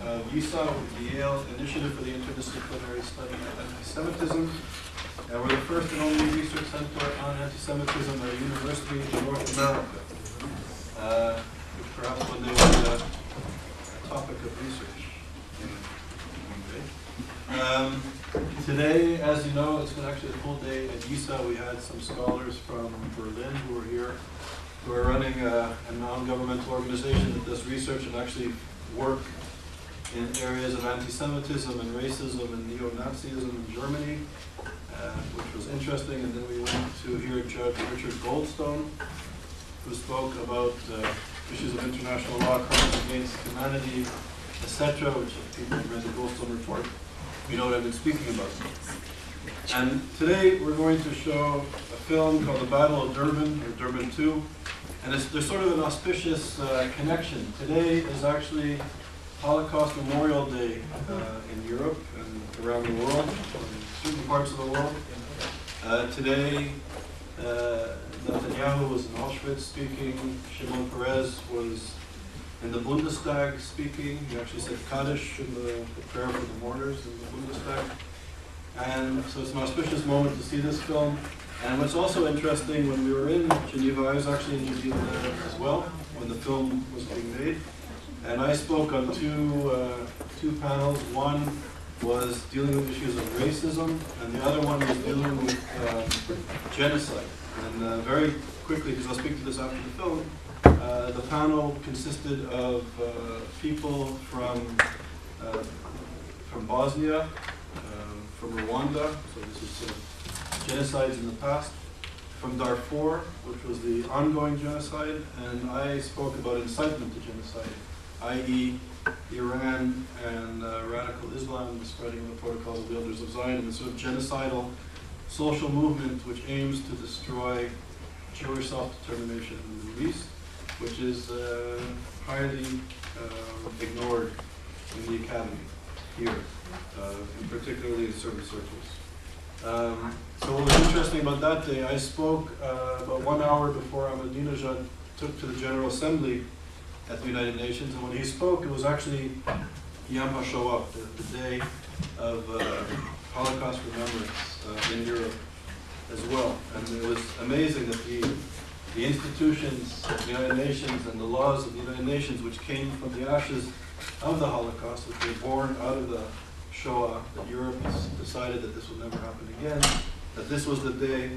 of YIISA, the Yale Initiative for the Interdisciplinary Study of Antisemitism. And we're the first and only research center on antisemitism at a university in North America, which perhaps one day will be a topic of research. Today, as you know, it's been actually a full day at YIISA. We had some scholars from Berlin who are here, who are running a non-governmental organization that does research and actually work in areas of anti-Semitism and racism and neo-Nazism in Germany, which was interesting. And then we went to hear Judge Richard Goldstone, who spoke about issues of international law, crimes against humanity, etc., which if people read the Goldstone report, you know what I've been speaking about. And today we're going to show a film called The Battle of Durban, or Durban Ii. And there's sort of an auspicious connection. Today is actually Holocaust Memorial Day in Europe and around the world, in certain parts of the world. Today, Netanyahu was in Auschwitz speaking. Shimon Peres was in the Bundestag speaking. He actually said Kaddish in the prayer for the mourners in the Bundestag. And so it's an auspicious moment to see this film. And what's also interesting, when we were in Geneva, I was actually in Geneva as well when the film was being made. And I spoke on two panels. One was dealing with issues of racism, and the other one was dealing with genocide. And very quickly, because I'll speak to this after the film, the panel consisted of people from Bosnia, from Rwanda, so this is sort of genocides in the past, from Darfur, which was the ongoing genocide, and I spoke about incitement to genocide, i.e. Iran and radical Islam, the spreading of the protocols of the Elders of Zion, and the sort of genocidal social movement which aims to destroy Jewish self-determination in the Middle East, which is highly ignored in the academy here, and particularly in certain circles. So what was interesting about that day, I spoke about 1 hour before Ahmadinejad took to the General Assembly at the United Nations, and when he spoke, it was actually Yom HaShoah, the day of Holocaust remembrance in Europe as well. And it was amazing that the institutions of the United Nations and the laws of the United Nations, which came from the ashes of the Holocaust, which were born out of the Shoah, that Europe has decided that this will never happen again, that this was the day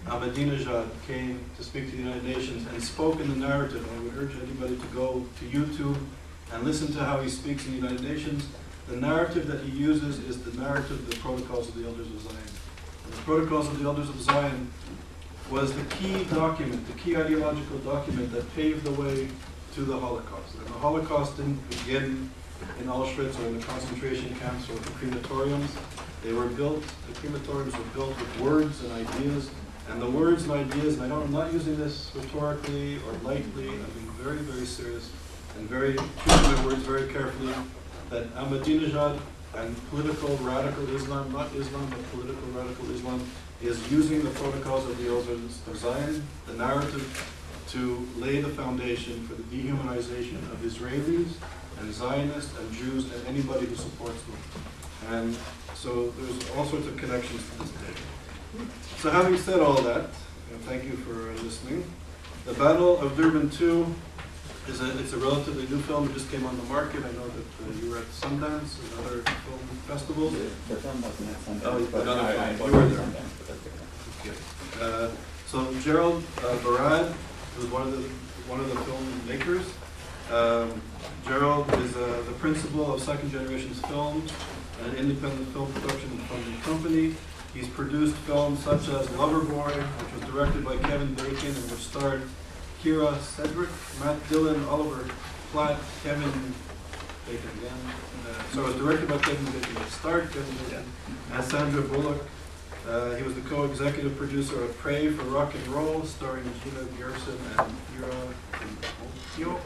Ahmadinejad came to speak to the United Nations and spoke in the narrative. I would urge anybody to go to YouTube and listen to how he speaks in the United Nations. The narrative that he uses is the narrative of the Protocols of the Elders of Zion. And the Protocols of the Elders of Zion was the key document, the key ideological document that paved the way to the Holocaust. And the Holocaust didn't begin in Auschwitz or in the concentration camps or the crematoriums. They were built, the crematoriums were built with words and ideas. And the words and ideas, and I'm not using this rhetorically or lightly, I'm being very, very serious and very choosing my words very carefully, that Ahmadinejad and political radical Islam, not Islam, but political radical Islam, is using the protocols of the Elders of Zion, the narrative, to lay the foundation for the dehumanization of Israelis and Zionists and Jews and anybody who supports them. And so there's all sorts of connections to this day. So having said all that, and thank you for listening, The Battle of Durban Ii it's a relatively new film. It just came on the market. I know that you were at Sundance and other film festivals. The film wasn't at Sundance. Oh, but another I film. You were there. Sundance, but that's okay. Okay. So Gerald, Barad, who's one of the filmmakers. Gerald is the principal of Second Generations Films, an independent film production and funding company. He's produced films such as Loverboy, which was directed by Kevin Bacon and which starred Kira Sedgwick, Matt Dillon, Oliver Platt, Kevin Bacon again. So it was directed by Kevin Bacon, it starred Kevin Bacon, and Sandra Bullock. He was the co-executive producer of Pray for Rock and Roll, starring Gina Gerson and Ira Mateo.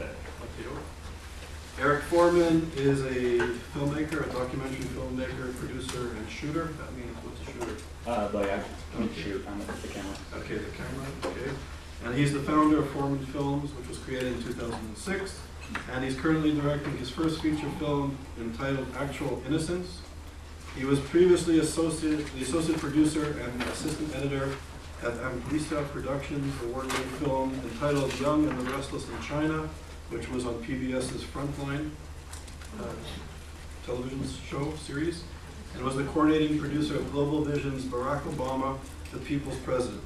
Eric Forman is a filmmaker, a documentary filmmaker, producer, and shooter. That means, what's a shooter? Like I can shoot on the camera. Okay, the camera, okay. And he's the founder of Forman Films, which was created in 2006. and he's currently directing his first feature film entitled Actual Innocence. He was previously the associate producer and assistant editor at YIISA Productions, award-winning film entitled Young and the Restless in China, which was on PBS's Frontline television show series, and was the coordinating producer of Global Vision's Barack Obama, the People's President.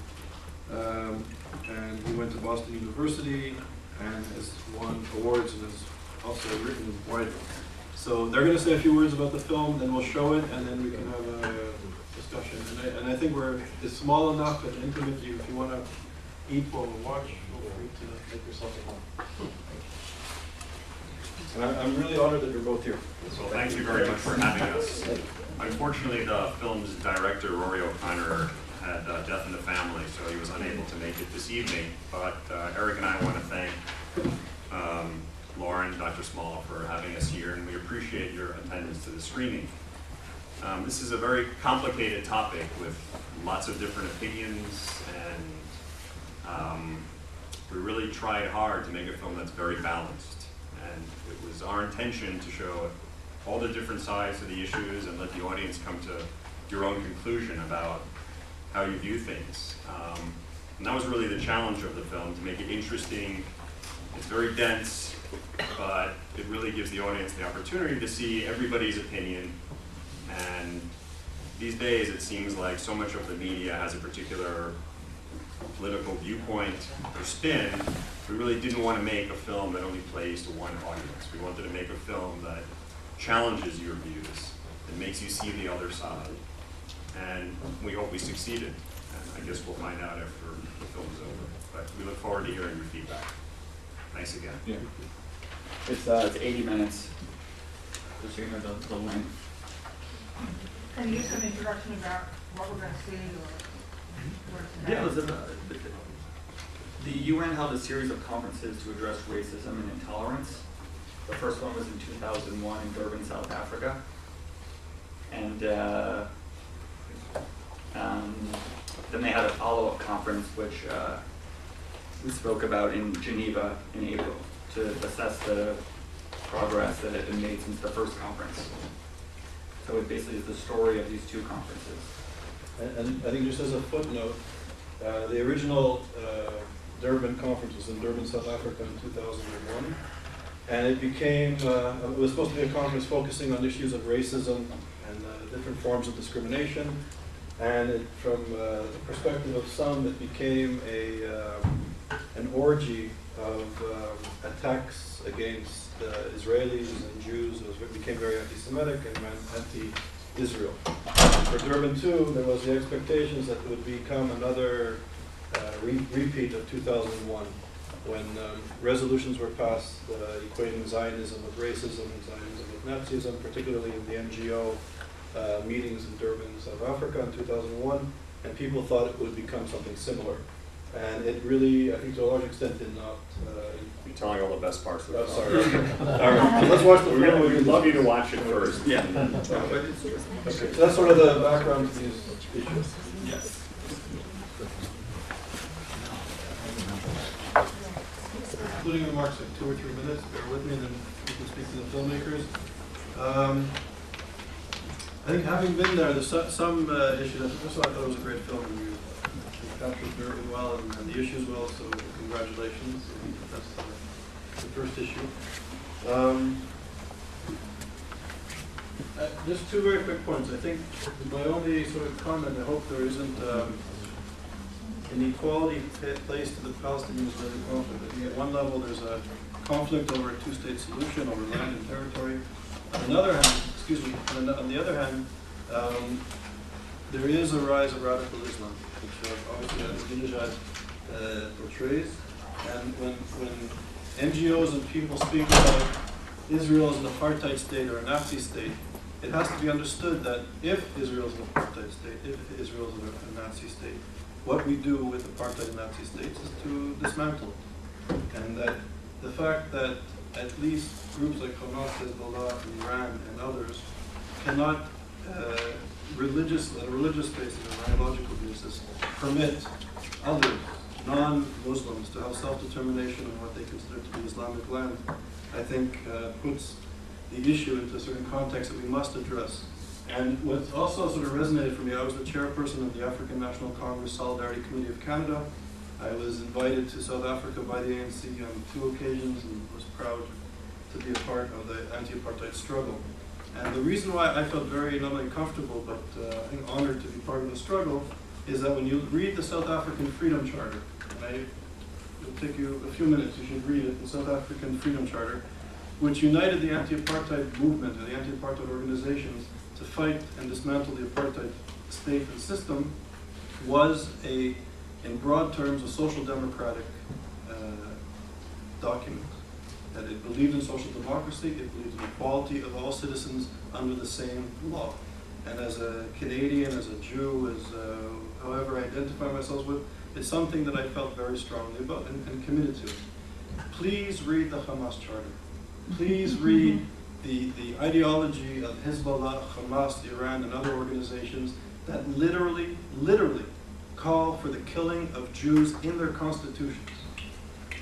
And he went to Boston University and has won awards and has also written widely. So they're going to say a few words about the film, then we'll show it, and then we can have a discussion. And I think it's small enough and intimate. If you want to eat while we watch, feel free to make yourself at home. And I'm really honored that you're both here. So thank you very much for having us. Unfortunately, the film's director, Rory O'Connor, had death in the family, so he was unable to make it this evening. But Eric and I want to thank Lauren, Dr. Small, for having us here, and we appreciate your attendance to the screening. This is a very complicated topic with lots of different opinions, and we really tried hard to make a film that's very balanced. And it was our intention to show all the different sides of the issues and let the audience come to your own conclusion about how you view things. And that was really the challenge of the film, to make it interesting. It's very dense, but it really gives the audience the opportunity to see everybody's opinion. And these days, it seems like so much of the media has a particular political viewpoint or spin. We really didn't want to make a film that only plays to one audience. We wanted to make a film that challenges your views, that makes you see the other side. And we hope we succeeded. And I guess we'll find out after the film's over. But we look forward to hearing your feedback. Thanks again. Yeah. It's 80 minutes. Just so you know the length. Can you give some introduction about what we're going to see or where it's Yeah, at? listen, the UN held a series of conferences to address racism and intolerance. The first one was in 2001 in Durban, South Africa. And then they had a follow-up conference, which we spoke about in Geneva in April, to assess the progress that had been made since the first conference. So it basically is the story of these two conferences. And I think just as a footnote, the original Durban conference was in Durban, South Africa in 2001. And it became, it was supposed to be a conference focusing on issues of racism and different forms of discrimination. And from the perspective of some, it became an orgy of attacks against Israelis and Jews. It became very anti-Semitic and anti-Israel. For Durban II, there was the expectations that it would become another repeat of 2001, when resolutions were passed equating Zionism with racism and Zionism with Nazism, particularly in the NGO meetings in Durban, South Africa in 2001, and people thought it would become something similar. And it really, I think to a large extent, did not. You're telling all the best parts of the Oh, film. sorry. All right, let's watch the film. We'd love you to watch it first. Yeah. Okay, so that's sort of the background to these issues. Yes. Including remarks in 2 or 3 minutes, bear with me, and then we can speak to the filmmakers. I think having been there, there's some issues. First of all, I thought it was a great film, and you captured Durban well and the issues well, so congratulations. That's the first issue. Just 2 very quick points. I think my only sort of comment, I hope there isn't inequality placed to the Palestinian-Israeli conflict. I think at one level there's a conflict over a 2-state solution, over land and territory. On the other hand, on the other hand, there is a rise of radical Islam, which obviously Ahmadinejad portrays. And when NGOs and people speak about Israel as an apartheid state or a Nazi state, it has to be understood that if Israel is an apartheid state, if Israel is a Nazi state, what we do with apartheid and Nazi states is to dismantle it. And that the fact that at least groups like Hamas, Hezbollah, and Iran, and others cannot, on a religious basis, or ideological basis, permit others non-Muslims to have self-determination in what they consider to be Islamic land, I think puts the issue into a certain context that we must address. And what also sort of resonated for me, I was the chairperson of the African National Congress Solidarity Committee of Canada. I was invited to South Africa by the ANC on 2 occasions and was proud to be a part of the anti-apartheid struggle. And the reason why I felt very not only comfortable, but I think honored to be part of the struggle, is that when you read the South African Freedom Charter, and it'll take you a few minutes, you should read it, the South African Freedom Charter, which united the anti-apartheid movement and the anti-apartheid organizations to fight and dismantle the apartheid state and system, was in broad terms, a social democratic document. That it believed in social democracy, it believed in equality of all citizens under the same law. And as a Canadian, as a Jew, as however I identify myself with, it's something that I felt very strongly about and committed to. Please read the Hamas Charter. Please read the ideology of Hezbollah, Hamas, Iran, and other organizations that literally call for the killing of Jews in their constitutions.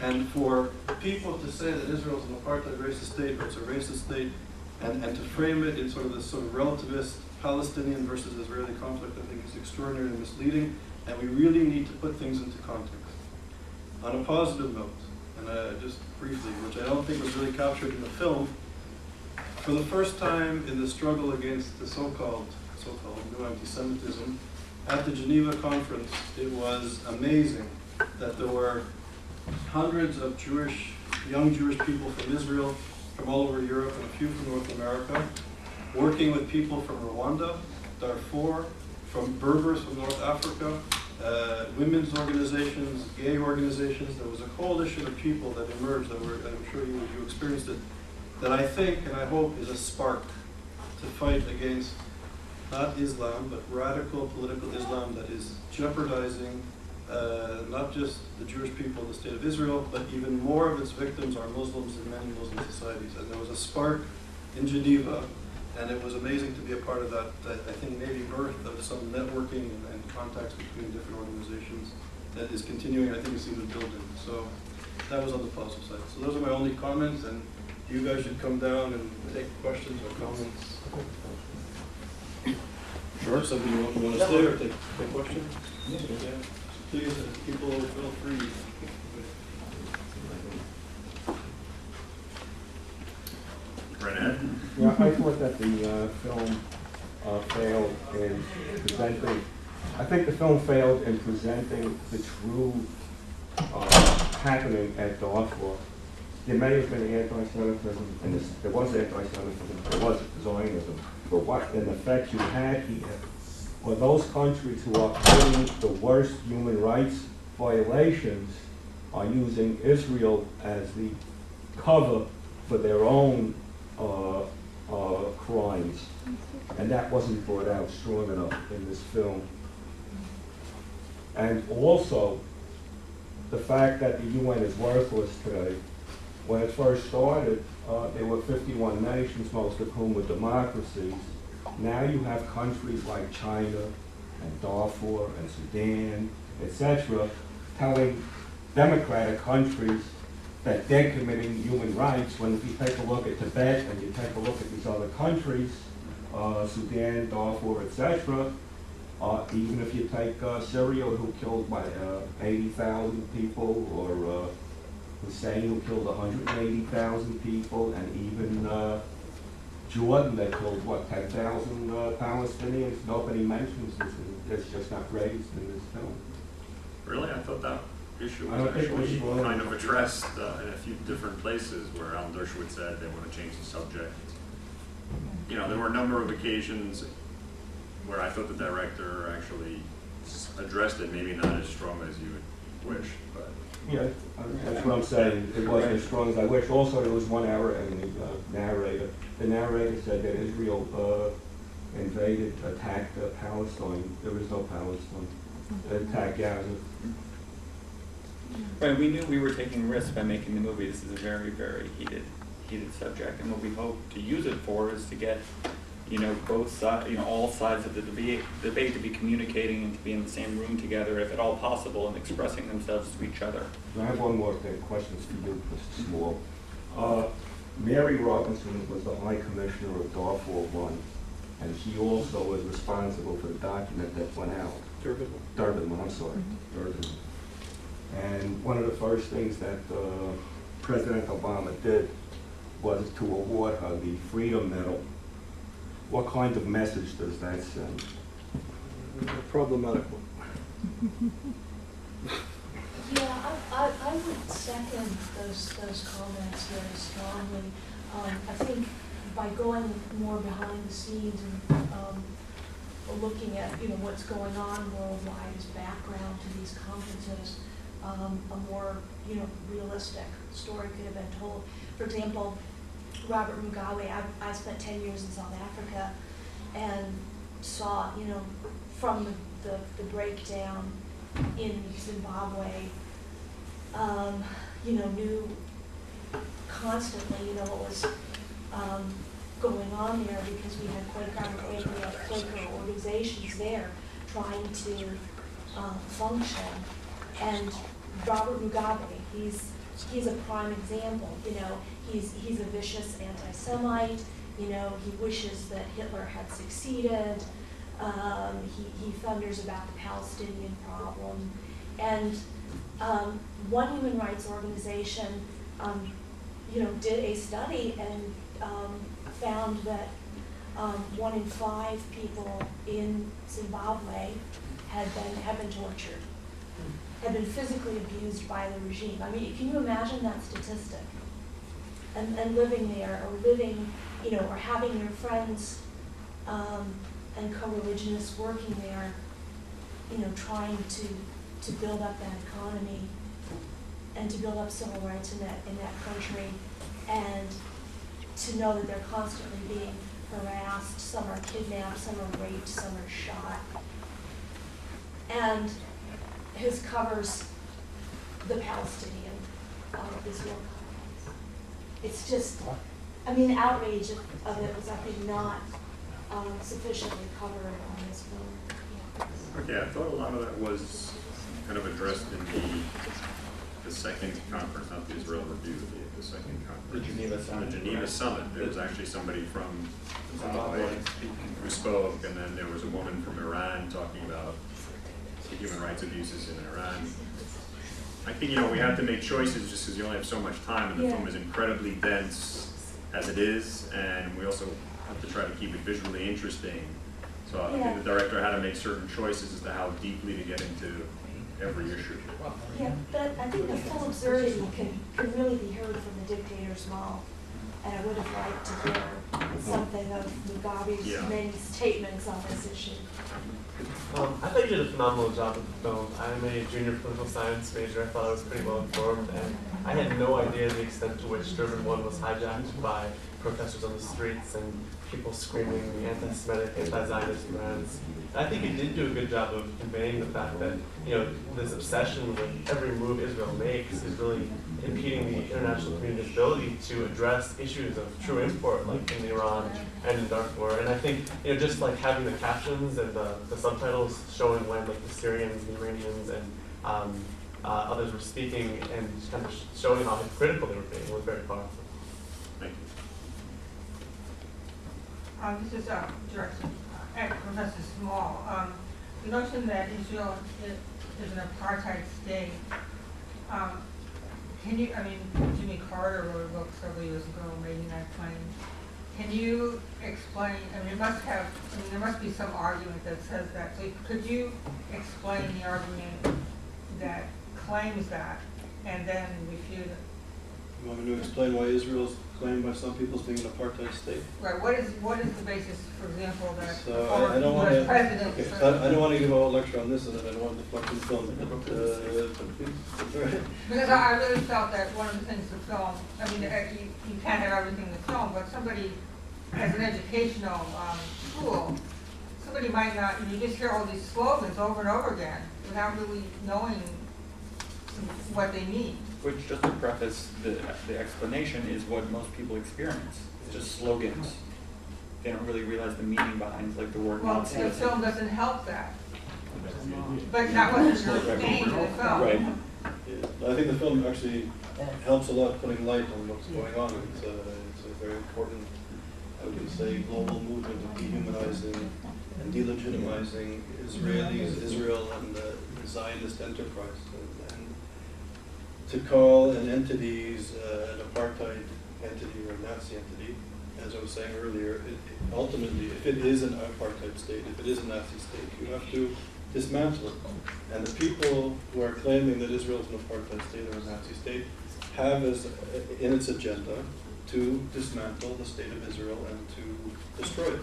And for people to say that Israel is an apartheid racist state, or it's a racist state, and to frame it in sort of this sort of relativist Palestinian versus Israeli conflict, I think is extraordinarily misleading, and we really need to put things into context. On a positive note, and just briefly, which I don't think was really captured in the film, for the first time in the struggle against the so-called new anti-Semitism, at the Geneva conference, it was amazing that there were hundreds of young Jewish people from Israel, from all over Europe, and a few from North America, working with people from Rwanda, Darfur, from Berbers from North Africa, women's organizations, gay organizations. There was a coalition of people that emerged that were, and I'm sure you experienced it, that I think and I hope is a spark to fight against not Islam, but radical political Islam that is jeopardizing not just the Jewish people in the state of Israel, but even more of its victims are Muslims in many Muslim societies. And there was a spark in Geneva, and it was amazing to be a part of that, I think maybe birth of some networking and contacts between different organizations that is continuing, I think it's even building. So that was on the positive side. So those are my only comments, and you guys should come down and take questions or comments. Sure. Something you want to say or take questions? Yeah. Please, people feel free. Renee? Yeah, I thought that the film failed in presenting, I think the film failed in presenting the true happening at Darfur. There may have been anti-Semitism, and there was anti-Semitism, there was Zionism, but what in effect you had here were those countries who are committing the worst human rights violations are using Israel as the cover for their own crimes, and that wasn't brought out strong enough in this film. And also, the fact that the UN is worthless today. When it first started, there were 51 nations, most of whom were democracies. Now you have countries like China and Darfur and Sudan, etc., telling democratic countries that they're committing human rights, when if you take a look at Tibet and you take a look at these other countries, Sudan, Darfur, etc., even if you take Syria, who killed 80,000 people, or Hussein, who killed 180,000 people, and even Jordan, that killed, 10,000 Palestinians. Nobody mentions this, and it's just not raised in this film. Really? I thought that issue was actually kind of addressed in a few different places where Alan Dershowitz said they want to change the subject. You know, there were a number of occasions where I thought the director actually addressed it, maybe not as strong as you would wish, but. Yeah, that's what I'm saying. It wasn't as strong as I wish. Also, there was one error in the narrator. The narrator said that Israel invaded, attacked Palestine. There was no Palestine. It attacked Gaza. Right, we knew we were taking risks by making the movie. This is a very, very heated subject, and what we hope to use it for is to get both sides, all sides of the debate to be communicating and to be in the same room together, if at all possible, and expressing themselves to each other. I have one more thing, questions for you, Mr. Small. Mary Robinson was the High Commissioner of Darfur I, and she also was responsible for the document that went out. Durban I, I'm sorry, Durban. And one of the first things that President Obama did was to award her the Freedom Medal. What kind of message does that send? Problematic one. Yeah, I would second those comments very strongly. I think by going more behind the scenes and looking at what's going on worldwide as background to these conferences, a more realistic story could have been told. For example, Robert Mugabe, I spent 10 years in South Africa and saw from the breakdown in Zimbabwe, knew constantly, what was going on there, because we had Quaker organizations there trying to function. And Robert Mugabe, he's a prime example. He's a vicious anti-Semite. He wishes that Hitler had succeeded. He thunders about the Palestinian problem. And one human rights organization, did a study and found that 1 in 5 people in Zimbabwe had been tortured, had been physically abused by the regime. I mean, can you imagine that statistic? And living there, or living, or having your friends and co-religionists working there, trying to build up that economy and to build up civil rights in that country, and to know that they're constantly being harassed. Some are kidnapped, some are raped, some are shot. And his covers the Palestinian Israel conflict. It's just, the outrage of it was, I think, not sufficiently covered on this film. Okay, I thought a lot of that was kind of addressed in the second conference, not the Israel review, the second conference. The Geneva Summit. The Geneva Summit. There was actually somebody from Zimbabwe who spoke, and then there was a woman from Iran talking about the human rights abuses in Iran. I think, we have to make choices just because you only have so much time, and the film is incredibly dense as it is, and we also have to try to keep it visually interesting. So I think the director had to make certain choices as to how deeply to get into every issue. Yeah, but I think the full absurdity can really be heard from the dictator's mouth. And I would have liked to hear something of Mugabe's many statements on this issue. I thought you did a phenomenal job with the film. I'm a junior political science major. I thought I was pretty well informed, and I had no idea the extent to which Durban I was hijacked by protesters on the streets and people screaming the anti-Semitic, anti-Zionist rants. I think it did do a good job of conveying the fact that, this obsession with every move Israel makes is really impeding the international community's ability to address issues of true import, like in Iran and in Darfur. And I think, just like having the captions and the subtitles showing when like the Syrians, the Iranians, and others were speaking, and kind of showing how hypocritical they were being was very powerful. Thank you. This is Director Professor Small. The notion that Israel is an apartheid state. Can you? Jimmy Carter wrote a book several years ago making that claim. Can you explain? There must be some argument that says that. So could you explain the argument that claims that, and then refute it? You want me to explain why Israel is claimed by some people as being an apartheid state? Right. What is the basis, for example, that So former I don't want US to. president? Okay, I don't want to give a whole lecture on this, and I don't want to deflect the film. Because I really felt that one of the things the film, you can't have everything in the film, but somebody, as an educational tool, somebody might not, you just hear all these slogans over and over again without really knowing what they mean. Which, just to preface the explanation, is what most people experience. It's just slogans. they don't really realize the meaning behind like the word Well, the Nazism. film doesn't help that. But that wasn't your aim of the film. Right. Yeah, I think the film actually helps a lot putting light on what's going on. It's a very important, I would say, global movement of dehumanizing and delegitimizing Israelis, Israel, and the Zionist enterprise. And to call an entities an apartheid entity or a Nazi entity, as I was saying earlier, ultimately, if it is an apartheid state, if it is a Nazi state, you have to dismantle it. And the people who are claiming that Israel is an apartheid state or a Nazi state have as in its agenda to dismantle the state of Israel and to destroy it.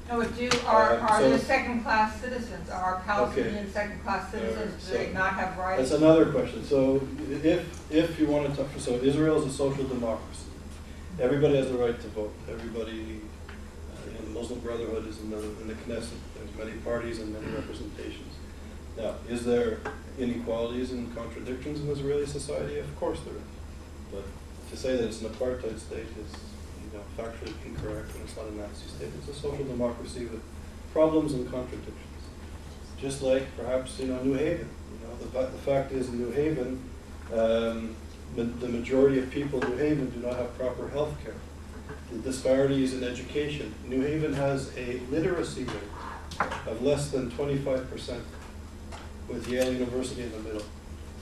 No, but are so- the second-class citizens, are Palestinian second-class citizens, do they so not have rights? That's another question. So if you want to talk, so Israel is a social democracy. Everybody has the right to vote. Everybody, the Muslim Brotherhood is in the Knesset. There's many parties and many representations. Now, is there inequalities and contradictions in Israeli society? Of course there is. But to say that it's an apartheid state is, factually incorrect, and it's not a Nazi state. It's a social democracy with problems and contradictions. Just like perhaps New Haven. The fact is in New Haven, the majority of people in New Haven do not have proper health care. The disparities in education. New Haven has a literacy rate of less than 25%, with Yale University in the middle.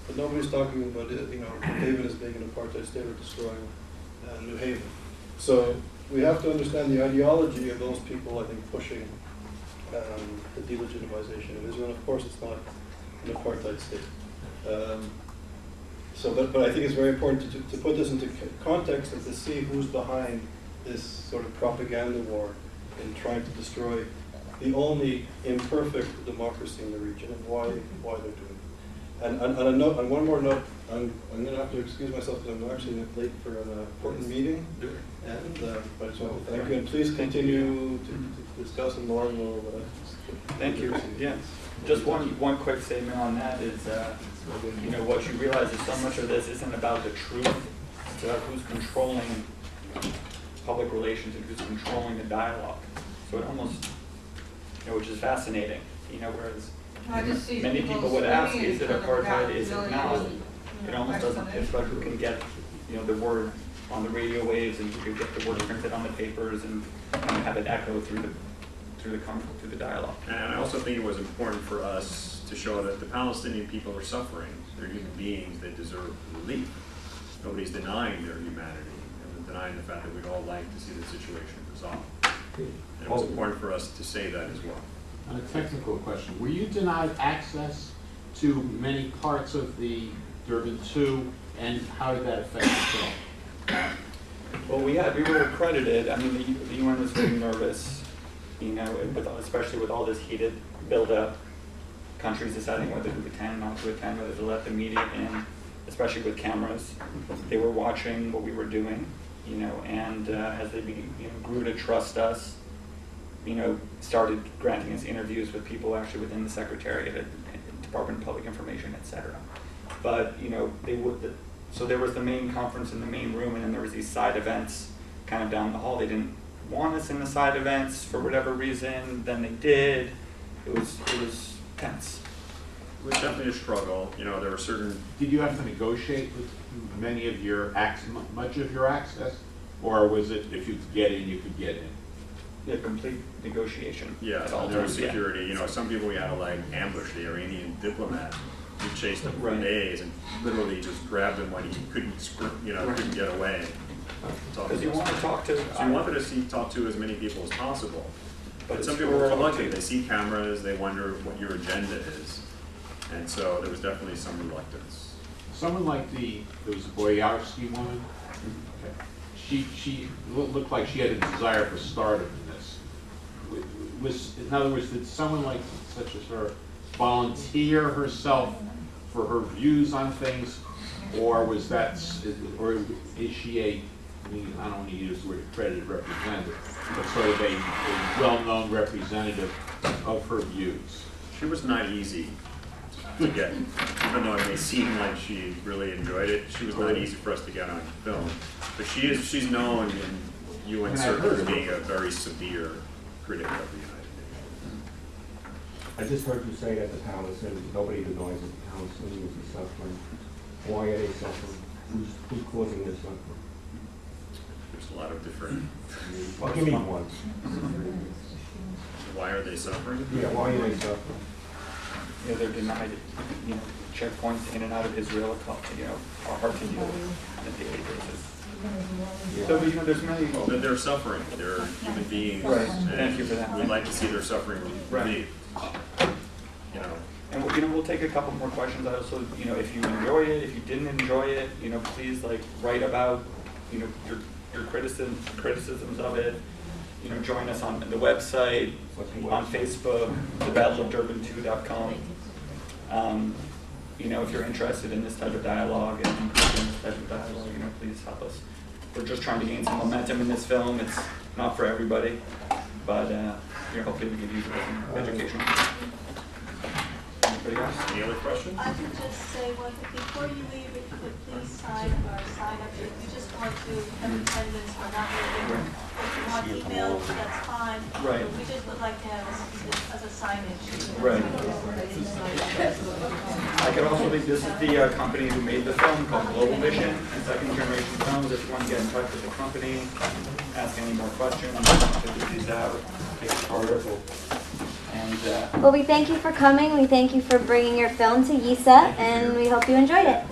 But nobody's talking about it, New Haven as being an apartheid state or destroying New Haven. So we have to understand the ideology of those people, I think, pushing the delegitimization of Israel. And of course, it's not an apartheid state. But I think it's very important to put this into context and to see who's behind this sort of propaganda war in trying to destroy the only imperfect democracy in the region and why they're doing it. And on one more note, I'm going to have to excuse myself because I'm actually late for an important meeting. And I just want to thank you, and please continue to discuss and more. Thank you. Yeah. Just one quick statement on that is, what you realize is so much of this isn't about the truth. It's about who's controlling public relations and who's controlling the dialogue. So it almost, which is fascinating. Whereas many people would ask, is it apartheid? Is it not? It almost doesn't. It's about who can get, the word on the radio waves and who can get the word printed on the papers and have it echo through the dialogue. And I also think it was important for us to show that the Palestinian people are suffering. They're human beings. They deserve relief. Nobody's denying their humanity and denying the fact that we'd all like to see the situation resolved. And it was important for us to say that as well. On a technical question, were you denied access to many parts of the Durban II, and how did that affect the film? Well, we were accredited. I mean, the UN was very nervous, especially with all this heated buildup, countries deciding whether to attend, not to attend, whether to let the media in, especially with cameras. They were watching what we were doing, and as they grew to trust us, started granting us interviews with people actually within the Secretariat and Department of Public Information, etc. But, so there was the main conference in the main room, and then there was these side events kind of down the hall. They didn't want us in the side events for whatever reason, then they did. It was tense. It was definitely a struggle. There were certain... Did you have to negotiate with much of your access? Or was it, if you could get in, you could get in? Yeah, complete negotiation. Yeah, there was security. Some people we had to ambush the Iranian diplomat. We chased him for days and literally just grabbed him when he couldn't get away. Because you want to talk to... So you wanted to talk to as many people as possible. But some people were reluctant. They see cameras, they wonder what your agenda is. And so there was definitely some reluctance. Someone like there was a Boyarski woman. Okay. She looked like she had a desire for stardom in this. In other words, did someone such as her volunteer herself for her views on things, or is she I don't want to use the word accredited representative, but sort of a well-known representative of her views? She was not easy to get, even though it may seem like she really enjoyed it. She was not easy for us to get on film, but she's known in UN And I've served heard as of being it. a very severe critic of the United Nations. I just heard you say that the Palestinians, nobody denies that the Palestinians are suffering. Why are they suffering? Who's causing their suffering? There's a lot of different, Well, give me one. why are they suffering? Yeah, why are they suffering? You know, they're denied, you know, checkpoints in and out of Israel, you know, are hard to deal with on a daily basis. So, you know, there's many. That they're suffering, they're human beings. Right. and Thank you for that. We'd like to see their suffering Right. relieved. You know, And you know, we'll take a couple more questions. I also, you know, if you enjoy it, if you didn't enjoy it, you know, please like write about, you know, your criticisms of it. You know, join us on the website, on Facebook, the Battle of Durban Ii.com. You know, if you're interested in this type of dialogue and improving this type of dialogue, you know, please help us. We're just trying to gain some momentum in this film. It's not for everybody, but you know, hopefully we can use it as an educational. Anybody else? any other questions? I would just say one thing, before you leave, if you could please sign up, if you just want to have attendance or not leaving. If you want email, that's fine. Right. We just would like to have as a signage. Right. I could also think this is the company who made the film called Global Vision and Second Generation Films. If you want to get in touch with the company, ask any more questions, check these out, take a photo. And Well, we thank you for coming. We thank you for bringing your film to YIISA, and we hope you enjoyed it.